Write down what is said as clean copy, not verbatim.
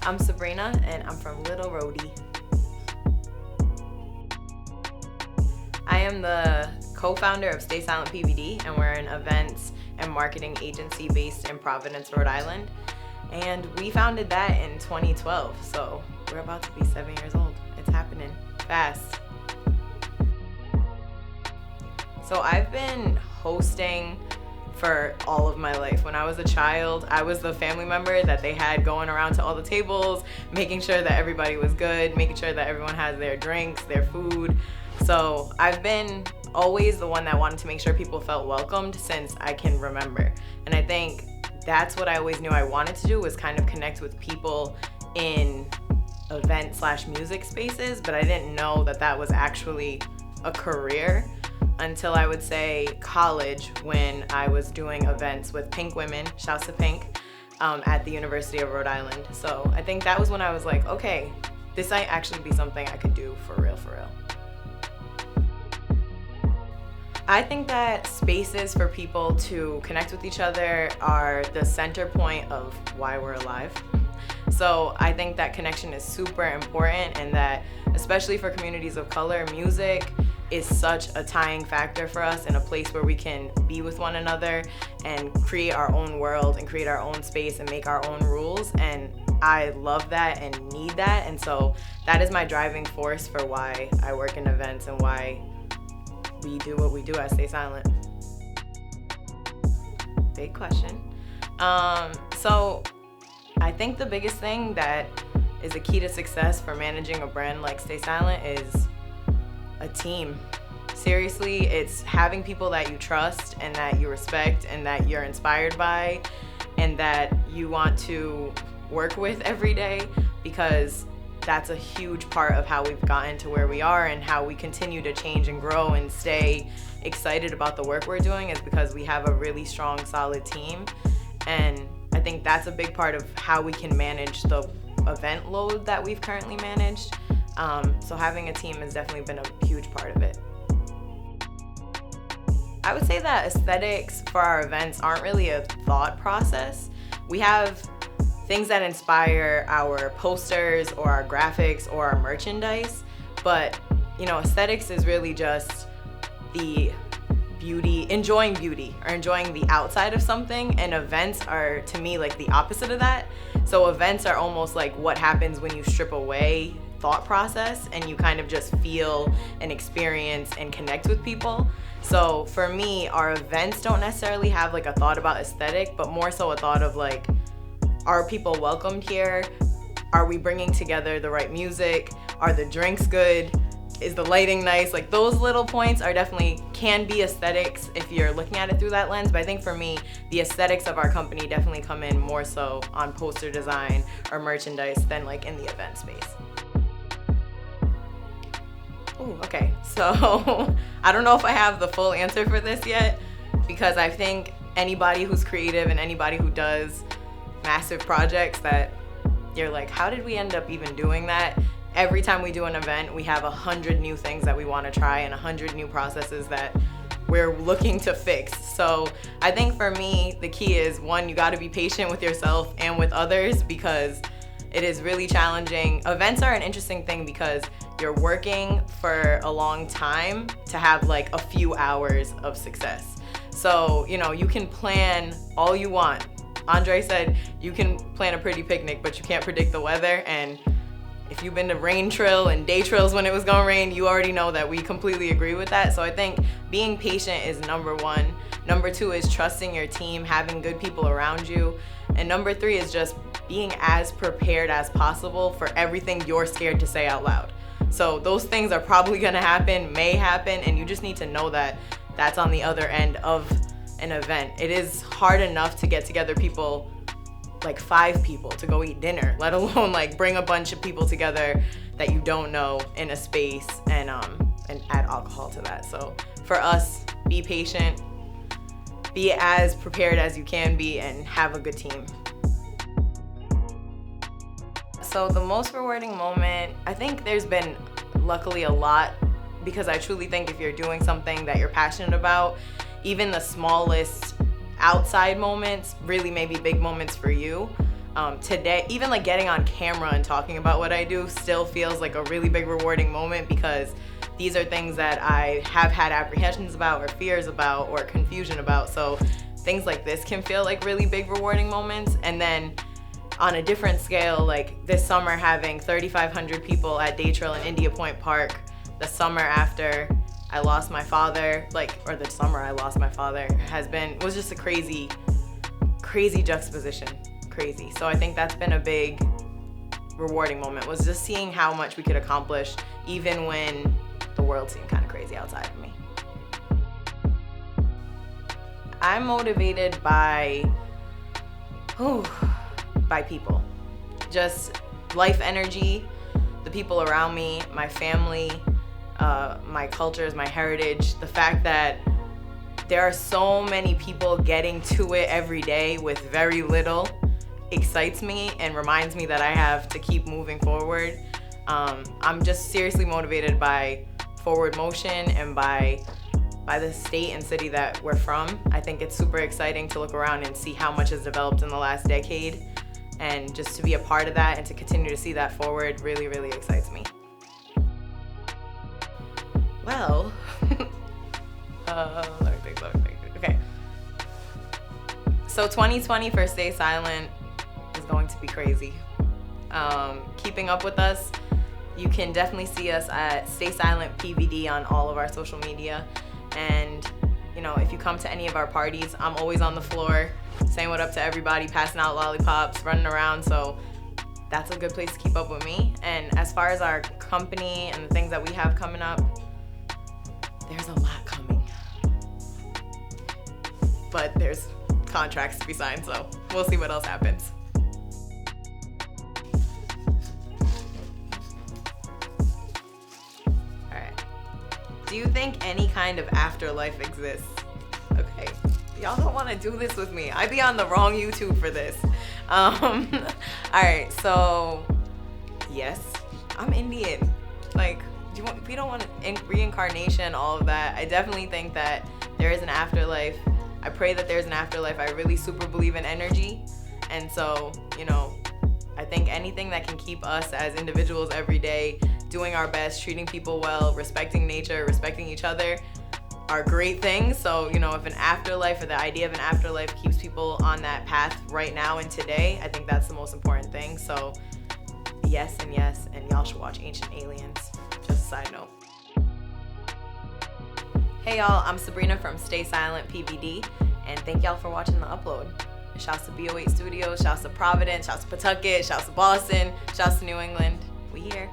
I'm Sabrina, and I'm from Little Rhode. I am the co-founder of Stay Silent PVD, and we're an events and marketing agency based in Providence, Rhode Island. And we founded that in 2012, so we're about to be 7 years old. It's happening fast. So I've been hosting for all of my life. When I was a child, I was the family member that they had going around to all the tables, making sure that everybody was good, making sure that everyone has their drinks, their food. So I've been always the one that wanted to make sure people felt welcomed since I can remember. And I think that's what I always knew I wanted to do, was kind of connect with people in event/music spaces, but I didn't know that that was actually a career until I would say college, when I was doing events with Pink Women, shouts to Pink, at the University of Rhode Island. So I think that was when I was like, okay, this might actually be something I could do for real, for real. I think that spaces for people to connect with each other are the center point of why we're alive. So I think that connection is super important, and that especially for communities of color, music is such a tying factor for us, in a place where we can be with one another and create our own world and create our own space and make our own rules. And I love that and need that. And so that is my driving force for why I work in events and why we do what we do at Stay Silent. Big question. So I think the biggest thing that is a key to success for managing a brand like Stay Silent is a team. Seriously, it's having people that you trust and that you respect and that you're inspired by and that you want to work with every day, because that's a huge part of how we've gotten to where we are and how we continue to change and grow and stay excited about the work we're doing, is because we have a really strong, solid team. And I think that's a big part of how we can manage the event load that we've currently managed. So having a team has definitely been a huge part of it. I would say that aesthetics for our events aren't really a thought process. We have things that inspire our posters or our graphics or our merchandise, but aesthetics is really just the enjoying beauty or enjoying the outside of something, and events are, to me, like the opposite of that. So events are almost like what happens when you strip away thought process and you kind of just feel and experience and connect with people. So for me, our events don't necessarily have like a thought about aesthetic, but more so a thought of like, are people welcomed here? Are we bringing together the right music? Are the drinks good? Is the lighting nice? Like, those little points are definitely can be aesthetics if you're looking at it through that lens. But I think for me, the aesthetics of our company definitely come in more so on poster design or merchandise than like in the event space. Ooh, okay, so I don't know if I have the full answer for this yet, because I think anybody who's creative and anybody who does massive projects that you're like, how did we end up even doing that? Every time we do an event, we have 100 new things that we want to try and 100 new processes that we're looking to fix. So I think for me, the key is, one, you got to be patient with yourself and with others, because it is really challenging. Events are an interesting thing because you're working for a long time to have like a few hours of success. So, you can plan all you want. Andre said you can plan a pretty picnic, but you can't predict the weather. And if you've been to rain trill and day trills when it was gonna rain, you already know that we completely agree with that. So I think being patient is number one. Number two is trusting your team, having good people around you. And number three is just being as prepared as possible for everything you're scared to say out loud. So those things are probably gonna happen, may happen, and you just need to know that that's on the other end of an event. It is hard enough to get together people, like 5 people, to go eat dinner, let alone like bring a bunch of people together that you don't know in a space and add alcohol to that. So for us, be patient, be as prepared as you can be, and have a good team. So the most rewarding moment, I think there's been luckily a lot, because I truly think if you're doing something that you're passionate about, even the smallest outside moments really may be big moments for you. today, even like getting on camera and talking about what I do still feels like a really big rewarding moment, because these are things that I have had apprehensions about or fears about or confusion about. So things like this can feel like really big rewarding moments. And then on a different scale, like this summer having 3,500 people at Day Trail in India Point Park, the summer after I lost my father, or the summer I lost my father, was just a crazy juxtaposition, crazy. So I think that's been a big rewarding moment, was just seeing how much we could accomplish even when the world seemed kind of crazy outside of me. I'm motivated by people, just life energy, the people around me, my family, my cultures, my heritage, the fact that there are so many people getting to it every day with very little excites me and reminds me that I have to keep moving forward. I'm just seriously motivated by forward motion and by the state and city that we're from. I think it's super exciting to look around and see how much has developed in the last decade, and just to be a part of that and to continue to see that forward really, really excites me. Well, let me think. Okay. So 2020 for Stay Silent is going to be crazy. Keeping up with us, you can definitely see us at Stay Silent PVD on all of our social media. And, if you come to any of our parties, I'm always on the floor saying what up to everybody, passing out lollipops, running around. So that's a good place to keep up with me. And as far as our company and the things that we have coming up, there's a lot coming. But there's contracts to be signed, so we'll see what else happens. Do you think any kind of afterlife exists? Okay, y'all don't want to do this with me. I'd be on the wrong YouTube for this. All right, so yes, I'm Indian. We don't want reincarnation, all of that. I definitely think that there is an afterlife. I pray that there's an afterlife. I really super believe in energy. And so, I think anything that can keep us as individuals every day doing our best, treating people well, respecting nature, respecting each other are great things. So, if an afterlife or the idea of an afterlife keeps people on that path right now and today, I think that's the most important thing. So yes, and y'all should watch Ancient Aliens. Just a side note. Hey y'all, I'm Sabrina from Stay Silent PVD, and thank y'all for watching the upload. Shouts to BO8 Studios, shouts to Providence, shouts to Pawtucket, shouts to Boston, shouts to New England. We here.